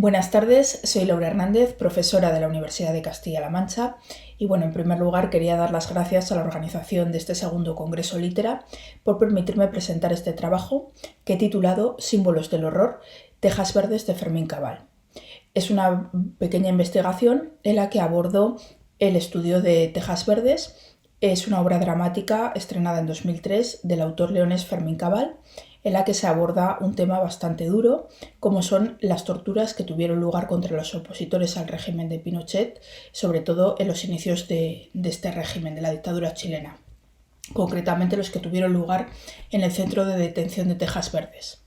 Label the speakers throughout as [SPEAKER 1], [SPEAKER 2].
[SPEAKER 1] Buenas tardes, soy Laura Hernández, profesora de la Universidad de Castilla-La Mancha y en primer lugar quería dar las gracias a la organización de este segundo Congreso Litera por permitirme presentar este trabajo que he titulado Símbolos del horror, Tejas verdes de Fermín Cabal. Es una pequeña investigación en la que abordo el estudio de Tejas verdes. Es una obra dramática estrenada en 2003 del autor leonés Fermín Cabal, en la que se aborda un tema bastante duro, como son las torturas que tuvieron lugar contra los opositores al régimen de Pinochet, sobre todo en los inicios de este régimen, de la dictadura chilena, concretamente los que tuvieron lugar en el centro de detención de Tejas Verdes.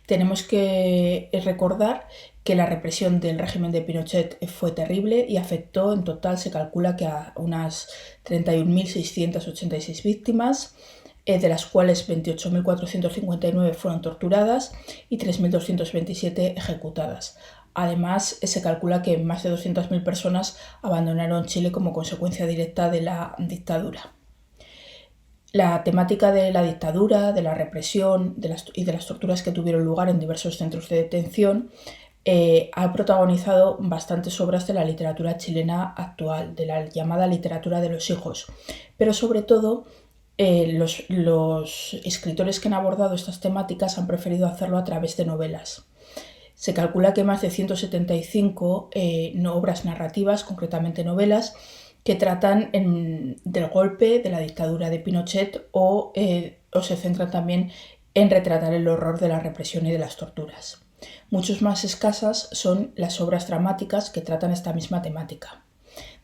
[SPEAKER 1] Tenemos que recordar que la represión del régimen de Pinochet fue terrible y afectó, en total se calcula que a unas 31.686 víctimas, de las cuales 28.459 fueron torturadas y 3.227 ejecutadas. Además, se calcula que más de 200.000 personas abandonaron Chile como consecuencia directa de la dictadura. La temática de la dictadura, de la represión y de las torturas que tuvieron lugar en diversos centros de detención ha protagonizado bastantes obras de la literatura chilena actual, de la llamada literatura de los hijos, pero sobre todo los escritores que han abordado estas temáticas han preferido hacerlo a través de novelas. Se calcula que más de 175 obras narrativas, concretamente novelas, que tratan del golpe de la dictadura de Pinochet o se centran también en retratar el horror de la represión y de las torturas. Muchos más escasas son las obras dramáticas que tratan esta misma temática.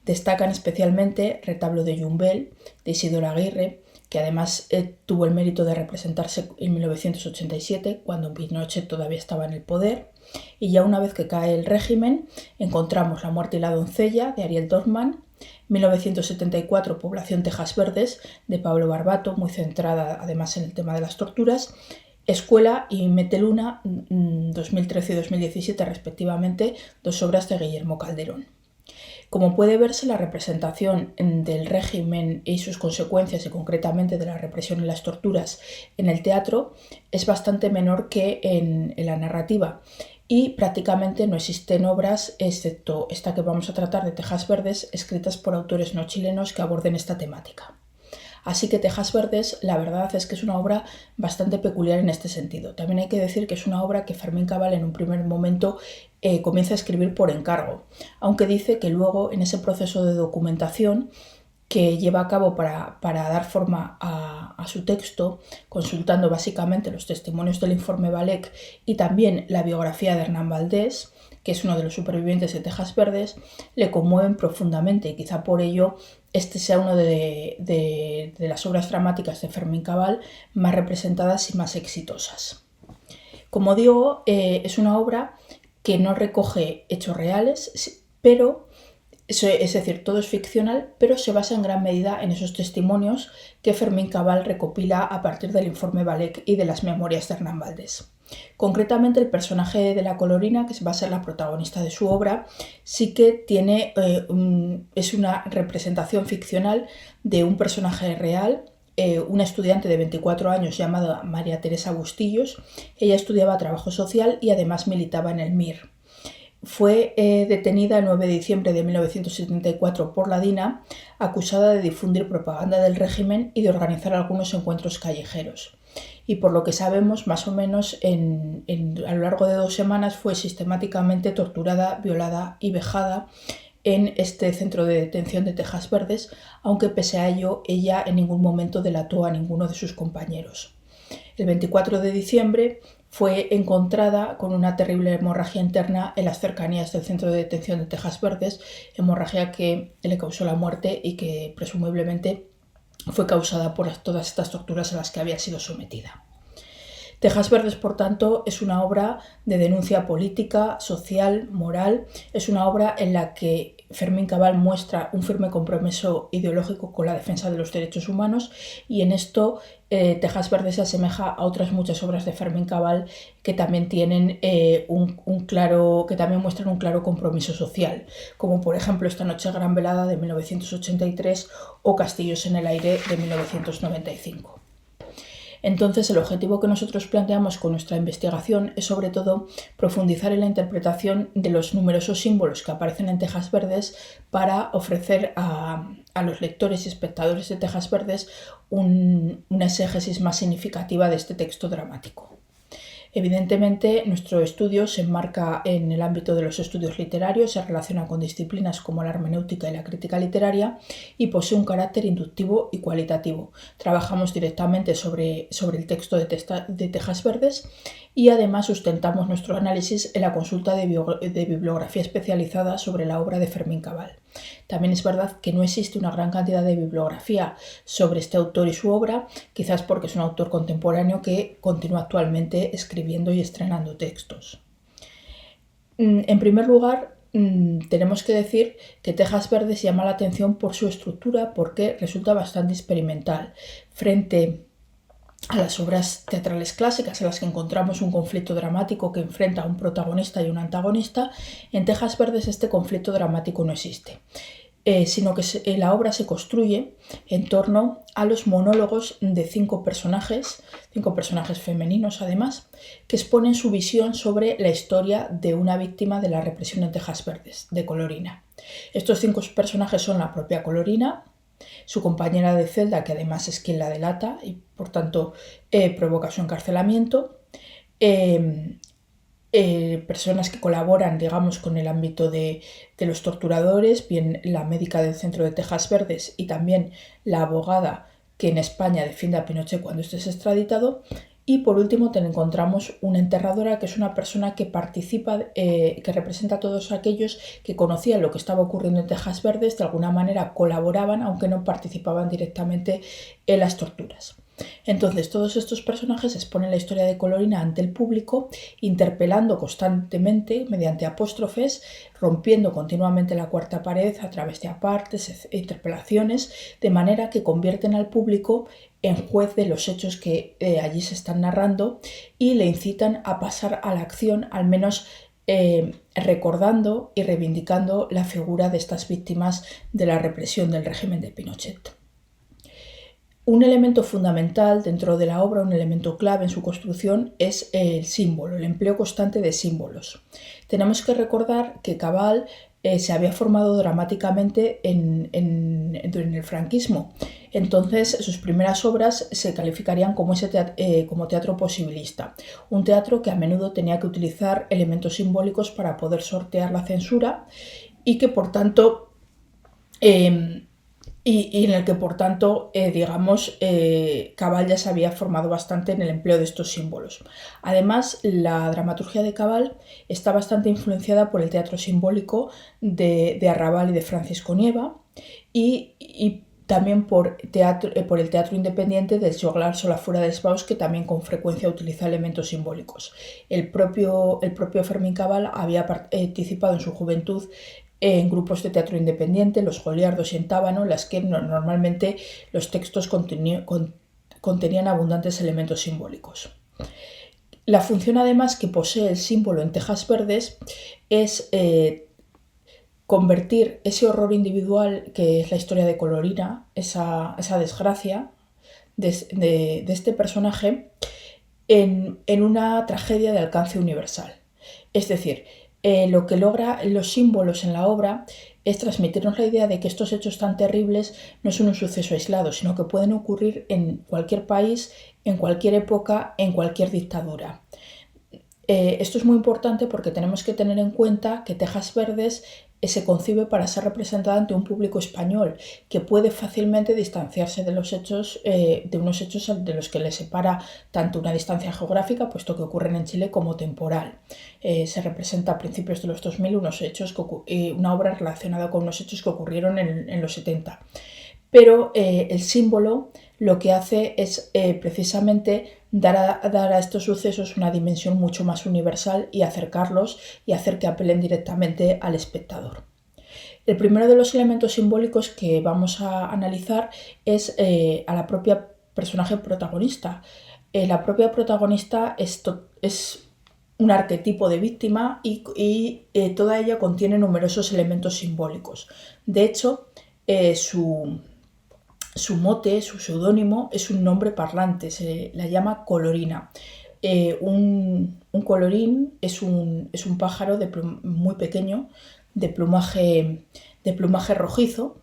[SPEAKER 1] Destacan especialmente Retablo de Yumbel, de Isidoro Aguirre, que además tuvo el mérito de representarse en 1987, cuando Pinochet todavía estaba en el poder, y ya una vez que cae el régimen, encontramos La muerte y la doncella, de Ariel Dorfman, 1974, Población Tejas Verdes, de Pablo Barbato, muy centrada además en el tema de las torturas, Escuela y Meteluna, 2013 y 2017 respectivamente, dos obras de Guillermo Calderón. Como puede verse, la representación del régimen y sus consecuencias, y concretamente de la represión y las torturas en el teatro, es bastante menor que en la narrativa, y prácticamente no existen obras, excepto esta que vamos a tratar de Tejas Verdes, escritas por autores no chilenos que aborden esta temática. Así que Tejas Verdes, la verdad es que es una obra bastante peculiar en este sentido. También hay que decir que es una obra que Fermín Cabal en un primer momento comienza a escribir por encargo, aunque dice que luego en ese proceso de documentación que lleva a cabo para dar forma a su texto, consultando básicamente los testimonios del informe Balek y también la biografía de Hernán Valdés, que es uno de los supervivientes de Tejas Verdes, le conmueven profundamente y quizá por ello este sea una de las obras dramáticas de Fermín Cabal más representadas y más exitosas. Como digo, es una obra que no recoge hechos reales, pero es decir, todo es ficcional, pero se basa en gran medida en esos testimonios que Fermín Cabal recopila a partir del informe Balek y de las memorias de Hernán Valdés. Concretamente, el personaje de la colorina, que va a ser la protagonista de su obra, sí que tiene es una representación ficcional de un personaje real, una estudiante de 24 años llamada María Teresa Bustillos. Ella estudiaba trabajo social y además militaba en el MIR. Fue detenida el 9 de diciembre de 1974 por la DINA, acusada de difundir propaganda del régimen y de organizar algunos encuentros callejeros. Y por lo que sabemos, más o menos a lo largo de 2 semanas fue sistemáticamente torturada, violada y vejada en este centro de detención de Tejas Verdes, aunque pese a ello ella en ningún momento delató a ninguno de sus compañeros. El 24 de diciembre fue encontrada con una terrible hemorragia interna en las cercanías del centro de detención de Tejas Verdes, hemorragia que le causó la muerte y que presumiblemente fue causada por todas estas torturas a las que había sido sometida. Tejas Verdes, por tanto, es una obra de denuncia política, social, moral. Es una obra en la que Fermín Cabal muestra un firme compromiso ideológico con la defensa de los derechos humanos, y en esto Tejas Verdes se asemeja a otras muchas obras de Fermín Cabal que también tienen que también muestran un claro compromiso social, como por ejemplo Esta noche gran velada de 1983 o Castillos en el aire de 1995. Entonces, el objetivo que nosotros planteamos con nuestra investigación es sobre todo profundizar en la interpretación de los numerosos símbolos que aparecen en Tejas Verdes para ofrecer a los lectores y espectadores de Tejas Verdes una exégesis más significativa de este texto dramático. Evidentemente, nuestro estudio se enmarca en el ámbito de los estudios literarios, se relaciona con disciplinas como la hermenéutica y la crítica literaria y posee un carácter inductivo y cualitativo. Trabajamos directamente sobre el texto de Tejas Verdes y además sustentamos nuestro análisis en la consulta de bibliografía especializada sobre la obra de Fermín Cabal. También es verdad que no existe una gran cantidad de bibliografía sobre este autor y su obra, quizás porque es un autor contemporáneo que continúa actualmente escribiendo y estrenando textos. En primer lugar, tenemos que decir que Tejas Verdes llama la atención por su estructura porque resulta bastante experimental. Frente a las obras teatrales clásicas en las que encontramos un conflicto dramático que enfrenta a un protagonista y un antagonista, en Tejas Verdes este conflicto dramático no existe, sino que la obra se construye en torno a los monólogos de cinco personajes femeninos además, que exponen su visión sobre la historia de una víctima de la represión en Tejas Verdes, de Colorina. Estos cinco personajes son la propia Colorina, su compañera de celda, que además es quien la delata y por tanto provoca su encarcelamiento, personas que colaboran, digamos, con el ámbito de los torturadores, bien la médica del centro de Tejas Verdes y también la abogada que en España defiende a Pinochet cuando este es extraditado. Y por último encontramos una enterradora, que es una persona que participa, que representa a todos aquellos que conocían lo que estaba ocurriendo en Tejas Verdes, de alguna manera colaboraban, aunque no participaban directamente en las torturas. Entonces, todos estos personajes exponen la historia de Colorina ante el público, interpelando constantemente mediante apóstrofes, rompiendo continuamente la cuarta pared a través de apartes e interpelaciones, de manera que convierten al público en juez de los hechos que allí se están narrando y le incitan a pasar a la acción, al menos recordando y reivindicando la figura de estas víctimas de la represión del régimen de Pinochet. Un elemento fundamental dentro de la obra, un elemento clave en su construcción, es el símbolo, el empleo constante de símbolos. Tenemos que recordar que Cabal se había formado dramáticamente en el franquismo. Entonces, sus primeras obras se calificarían como teatro posibilista, un teatro que a menudo tenía que utilizar elementos simbólicos para poder sortear la censura y que, por tanto, y en el que, por tanto, Cabal ya se había formado bastante en el empleo de estos símbolos. Además, la dramaturgia de Cabal está bastante influenciada por el teatro simbólico de Arrabal y de Francisco Nieva y también por el teatro independiente del Joglar Solafura dels Baus, que también con frecuencia utiliza elementos simbólicos. El propio Fermín Cabal había participado en su juventud en grupos de teatro independiente, los Goliardos y en Tábano, en las que normalmente los textos contenían abundantes elementos simbólicos. La función además que posee el símbolo en Tejas Verdes es convertir ese horror individual que es la historia de Colorina, esa desgracia de este personaje, en una tragedia de alcance universal. Es decir, lo que logran los símbolos en la obra es transmitirnos la idea de que estos hechos tan terribles no son un suceso aislado, sino que pueden ocurrir en cualquier país, en cualquier época, en cualquier dictadura. Esto es muy importante porque tenemos que tener en cuenta que Tejas Verdes se concibe para ser representada ante un público español que puede fácilmente distanciarse de los hechos, de unos hechos de los que le separa tanto una distancia geográfica, puesto que ocurren en Chile, como temporal. Se representa a principios de los 2000 una obra relacionada con unos hechos que ocurrieron en los 70. Pero el símbolo lo que hace es precisamente dar a estos sucesos una dimensión mucho más universal y acercarlos y hacer que apelen directamente al espectador. El primero de los elementos simbólicos que vamos a analizar es a la propia personaje protagonista. La propia protagonista es un arquetipo de víctima y toda ella contiene numerosos elementos simbólicos. De hecho, su mote, su seudónimo, es un nombre parlante, se la llama colorina. Un colorín es un pájaro muy pequeño, de plumaje rojizo,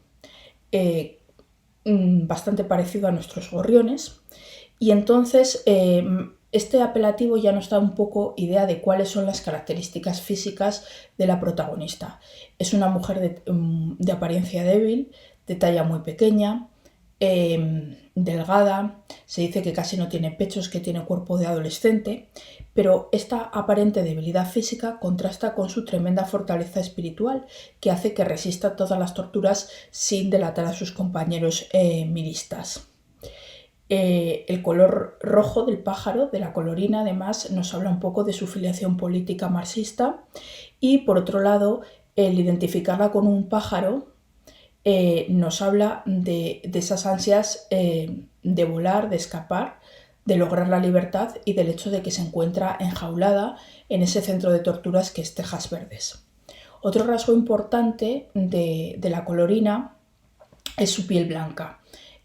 [SPEAKER 1] bastante parecido a nuestros gorriones. Y entonces este apelativo ya nos da un poco idea de cuáles son las características físicas de la protagonista. Es una mujer de apariencia débil, de talla muy pequeña, delgada, se dice que casi no tiene pechos, que tiene cuerpo de adolescente, pero esta aparente debilidad física contrasta con su tremenda fortaleza espiritual, que hace que resista todas las torturas sin delatar a sus compañeros miristas. El color rojo del pájaro, de la colorina, además, nos habla un poco de su filiación política marxista, y por otro lado, el identificarla con un pájaro nos habla de esas ansias de volar, de escapar, de lograr la libertad, y del hecho de que se encuentra enjaulada en ese centro de torturas que es Tejas Verdes. Otro rasgo importante de la colorina es su piel blanca.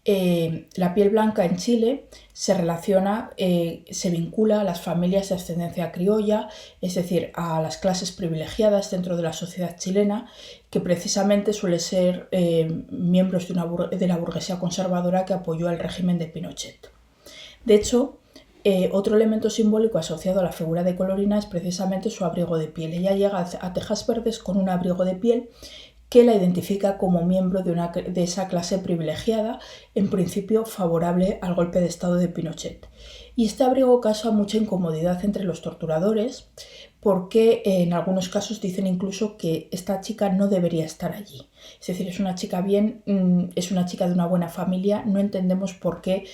[SPEAKER 1] La piel blanca en Chile se relaciona, se vincula a las familias de ascendencia criolla, es decir, a las clases privilegiadas dentro de la sociedad chilena, que precisamente suele ser miembros de la burguesía conservadora que apoyó al régimen de Pinochet. De hecho, otro elemento simbólico asociado a la figura de colorina es precisamente su abrigo de piel. Ella llega a Tejas Verdes con un abrigo de piel que la identifica como miembro de esa clase privilegiada, en principio favorable al golpe de estado de Pinochet. Y este abrigo causa mucha incomodidad entre los torturadores, porque en algunos casos dicen incluso que esta chica no debería estar allí. Es decir, es una chica es una chica de una buena familia, no entendemos por qué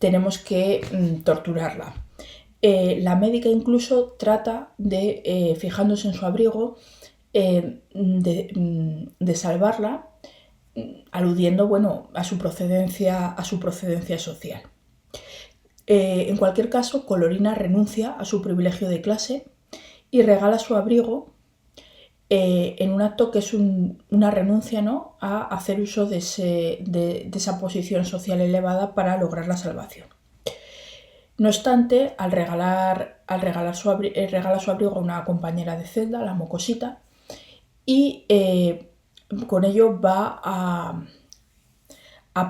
[SPEAKER 1] tenemos que torturarla. La médica incluso trata de, fijándose en su abrigo, de salvarla, aludiendo, bueno, a su procedencia social. En cualquier caso, Colorina renuncia a su privilegio de clase y regala su abrigo en un acto que es una renuncia, ¿no?, a hacer uso de esa posición social elevada para lograr la salvación. No obstante, regala su abrigo a una compañera de celda, la Mocosita, y con ello va a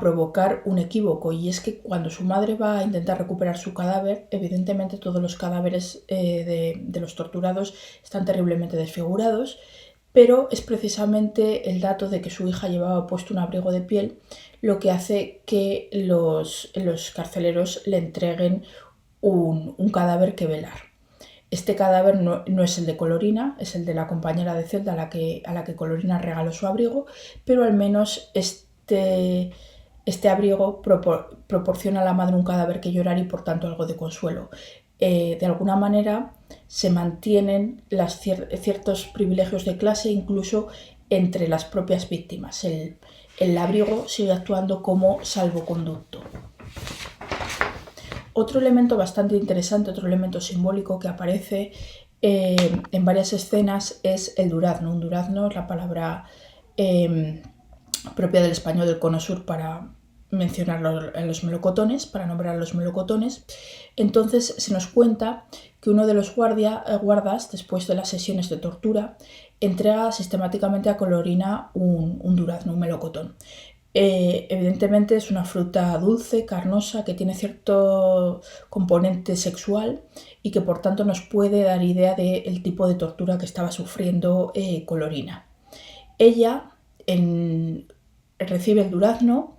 [SPEAKER 1] provocar un equívoco, y es que cuando su madre va a intentar recuperar su cadáver, evidentemente todos los cadáveres de los torturados están terriblemente desfigurados, pero es precisamente el dato de que su hija llevaba puesto un abrigo de piel lo que hace que los carceleros le entreguen un cadáver que velar. Este cadáver no es el de Colorina, es el de la compañera de celda a la que Colorina regaló su abrigo, pero al menos este abrigo proporciona a la madre un cadáver que llorar y por tanto algo de consuelo. De alguna manera se mantienen ciertos privilegios de clase incluso entre las propias víctimas. El abrigo sigue actuando como salvoconducto. Otro elemento bastante interesante, otro elemento simbólico que aparece en varias escenas es el durazno. Un durazno es la palabra propia del español del cono sur para mencionar a los melocotones, para nombrar a los melocotones. Entonces se nos cuenta que uno de los guardas, después de las sesiones de tortura, entrega sistemáticamente a Colorina un durazno, un melocotón. Evidentemente es una fruta dulce, carnosa, que tiene cierto componente sexual y que por tanto nos puede dar idea del tipo de tortura que estaba sufriendo Colorina. Ella recibe el durazno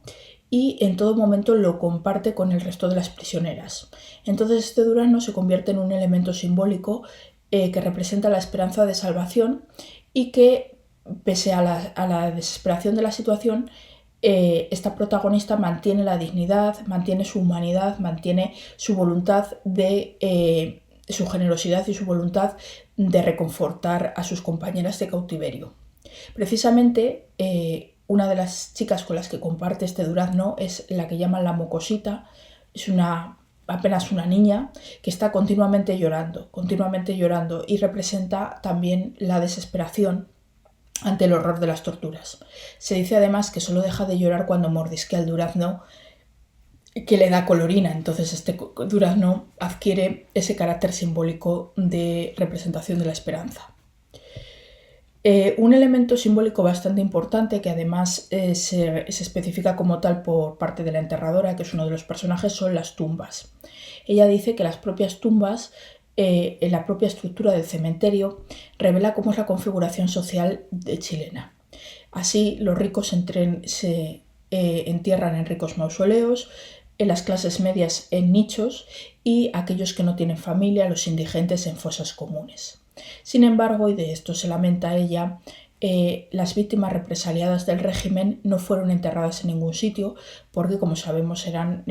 [SPEAKER 1] y en todo momento lo comparte con el resto de las prisioneras. Entonces este durazno se convierte en un elemento simbólico que representa la esperanza de salvación, y que, pese a la desesperación de la situación, esta protagonista mantiene la dignidad, mantiene su humanidad, mantiene su voluntad su generosidad y su voluntad de reconfortar a sus compañeras de cautiverio. Precisamente una de las chicas con las que comparte este durazno es la que llaman la Mocosita. Es apenas una niña que está continuamente llorando, y representa también la desesperación ante el horror de las torturas. Se dice además que solo deja de llorar cuando mordisquea el durazno que le da colorina, entonces este durazno adquiere ese carácter simbólico de representación de la esperanza. Un elemento simbólico bastante importante que además se especifica como tal por parte de la enterradora, que es uno de los personajes, son las tumbas. Ella dice que las propias tumbas, en la propia estructura del cementerio, revela cómo es la configuración social chilena. Así, los ricos se entierran en ricos mausoleos, en las clases medias en nichos y aquellos que no tienen familia, los indigentes, en fosas comunes. Sin embargo, y de esto se lamenta ella, las víctimas represaliadas del régimen no fueron enterradas en ningún sitio porque, como sabemos, eran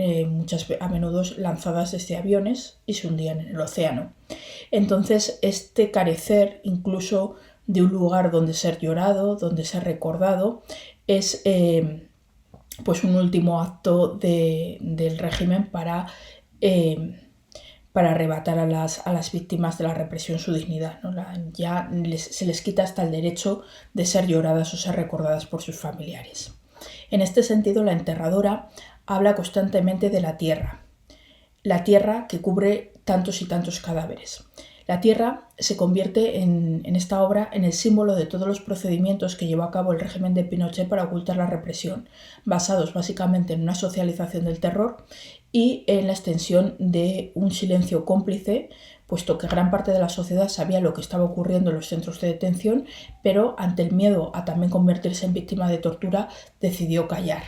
[SPEAKER 1] a menudo lanzadas desde aviones y se hundían en el océano. Entonces, este carecer incluso de un lugar donde ser llorado, donde ser recordado, es pues un último acto del régimen para arrebatar a las víctimas de la represión su dignidad, ¿no? Se les quita hasta el derecho de ser lloradas o ser recordadas por sus familiares. En este sentido, la enterradora habla constantemente de la tierra que cubre tantos y tantos cadáveres. La tierra se convierte en esta obra en el símbolo de todos los procedimientos que llevó a cabo el régimen de Pinochet para ocultar la represión, basados básicamente en una socialización del terror y en la extensión de un silencio cómplice, puesto que gran parte de la sociedad sabía lo que estaba ocurriendo en los centros de detención, pero ante el miedo a también convertirse en víctima de tortura, decidió callar.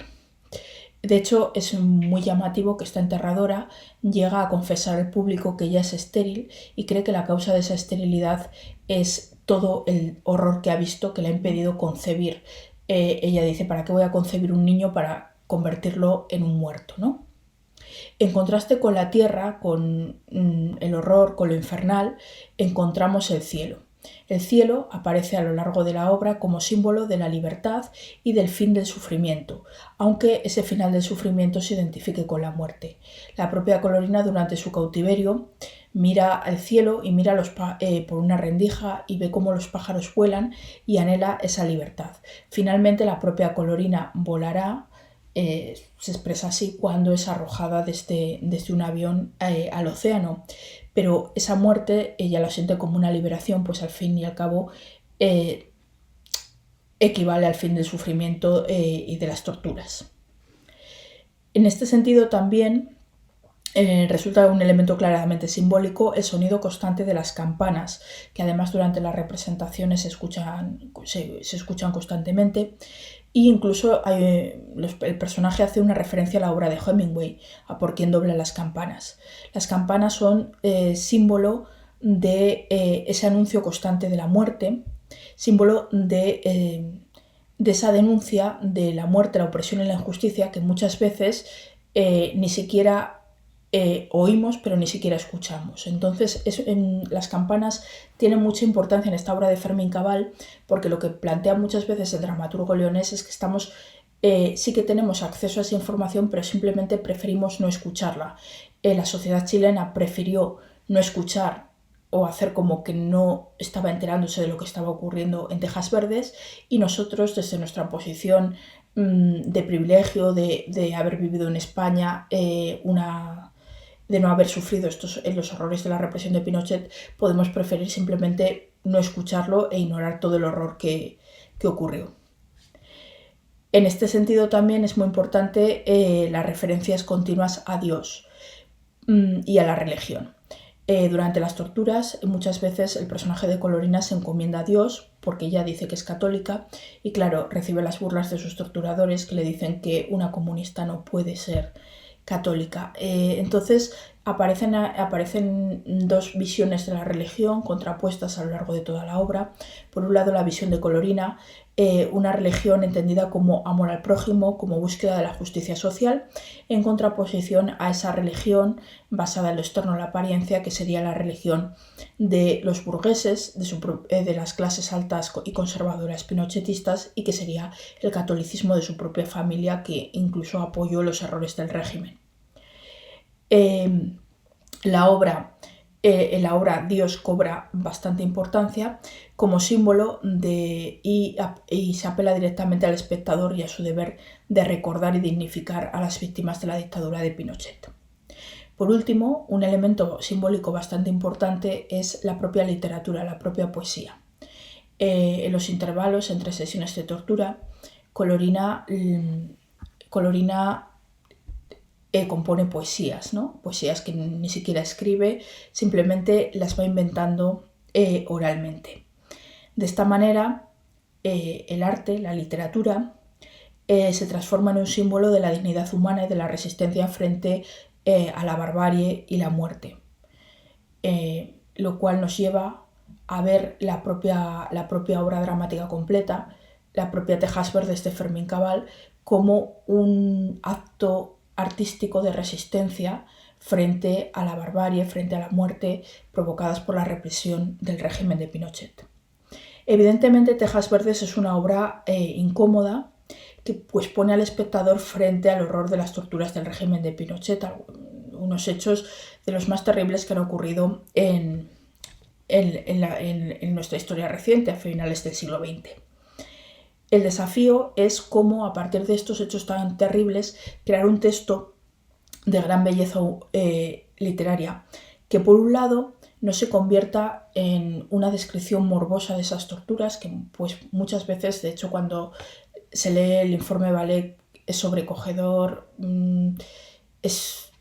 [SPEAKER 1] De hecho, es muy llamativo que esta enterradora llega a confesar al público que ella es estéril y cree que la causa de esa esterilidad es todo el horror que ha visto que le ha impedido concebir. Ella dice, ¿para qué voy a concebir un niño para convertirlo en un muerto, ¿no? En contraste con la tierra, con el horror, con lo infernal, encontramos el cielo. El cielo aparece a lo largo de la obra como símbolo de la libertad y del fin del sufrimiento, aunque ese final del sufrimiento se identifique con la muerte. La propia Colorina, durante su cautiverio, mira al cielo y mira por una rendija y ve cómo los pájaros vuelan y anhela esa libertad. Finalmente, la propia Colorina volará, se expresa así, cuando es arrojada desde un avión al océano. Pero esa muerte ella la siente como una liberación, pues al fin y al cabo equivale al fin del sufrimiento y de las torturas. En este sentido también resulta un elemento claramente simbólico el sonido constante de las campanas, que además durante las representaciones se escuchan constantemente. E incluso el personaje hace una referencia a la obra de Hemingway, a Por quién doblan las campanas. Las campanas son símbolo de ese anuncio constante de la muerte, símbolo de esa denuncia de la muerte, la opresión y la injusticia que muchas veces ni siquiera oímos, pero ni siquiera escuchamos. Entonces, las campanas tienen mucha importancia en esta obra de Fermín Cabal, porque lo que plantea muchas veces el dramaturgo leonés es que sí que tenemos acceso a esa información, pero simplemente preferimos no escucharla. La sociedad chilena prefirió no escuchar o hacer como que no estaba enterándose de lo que estaba ocurriendo en Tejas Verdes, y nosotros, desde nuestra posición de privilegio, de haber vivido en España, de no haber sufrido los horrores de la represión de Pinochet, podemos preferir simplemente no escucharlo e ignorar todo el horror que ocurrió. En este sentido también es muy importante las referencias continuas a Dios y a la religión. Durante las torturas, muchas veces el personaje de Colorina se encomienda a Dios porque ella dice que es católica y, claro, recibe las burlas de sus torturadores que le dicen que una comunista no puede ser católica. Entonces aparecen dos visiones de la religión contrapuestas a lo largo de toda la obra. Por un lado, la visión de Colorina, una religión entendida como amor al prójimo, como búsqueda de la justicia social, en contraposición a esa religión basada en lo externo, en la apariencia, que sería la religión de los burgueses, de las clases altas y conservadoras pinochetistas, y que sería el catolicismo de su propia familia, que incluso apoyó los errores del régimen. La obra En la obra Dios cobra bastante importancia como símbolo y se apela directamente al espectador y a su deber de recordar y dignificar a las víctimas de la dictadura de Pinochet. Por último, un elemento simbólico bastante importante es la propia literatura, la propia poesía. En los intervalos entre sesiones de tortura, Colorina compone poesías, ¿no? Poesías que ni siquiera escribe, simplemente las va inventando oralmente. De esta manera, el arte, la literatura, se transforma en un símbolo de la dignidad humana y de la resistencia frente a la barbarie y la muerte, lo cual nos lleva a ver la propia obra dramática completa, la propia Tejas Verdes de Fermín Cabal, como un acto artístico de resistencia frente a la barbarie, frente a la muerte provocadas por la represión del régimen de Pinochet. Evidentemente, Tejas Verdes es una obra incómoda que pues, pone al espectador frente al horror de las torturas del régimen de Pinochet, unos hechos de los más terribles que han ocurrido en nuestra historia reciente, a finales del siglo XX. El desafío es cómo, a partir de estos hechos tan terribles, crear un texto de gran belleza literaria, que por un lado no se convierta en una descripción morbosa de esas torturas, que pues muchas veces, de hecho, cuando se lee el informe Vallet es sobrecogedor, es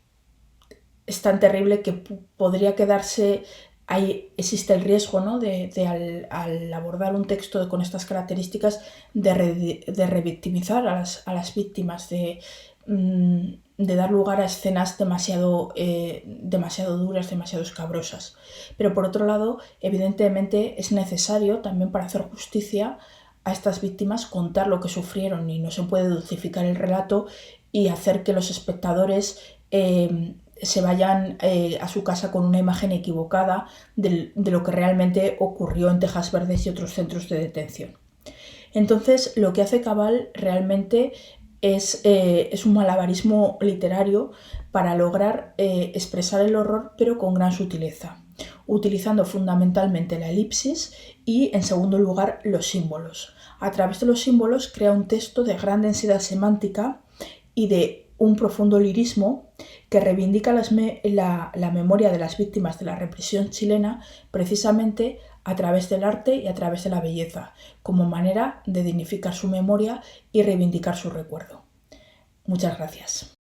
[SPEAKER 1] tan terrible que podría quedarse ahí. Existe el riesgo, ¿no?, de al abordar un texto con estas características de revictimizar a las víctimas, de dar lugar a escenas demasiado duras, demasiado escabrosas. Pero por otro lado, evidentemente es necesario también, para hacer justicia a estas víctimas, contar lo que sufrieron, y no se puede dulcificar el relato y hacer que los espectadores se vayan a su casa con una imagen equivocada de lo que realmente ocurrió en Tejas Verdes y otros centros de detención. Entonces, lo que hace Cabal realmente es un malabarismo literario para lograr expresar el horror, pero con gran sutileza, utilizando fundamentalmente la elipsis y, en segundo lugar, los símbolos. A través de los símbolos crea un texto de gran densidad semántica y de un profundo lirismo que reivindica la memoria de las víctimas de la represión chilena, precisamente a través del arte y a través de la belleza, como manera de dignificar su memoria y reivindicar su recuerdo. Muchas gracias.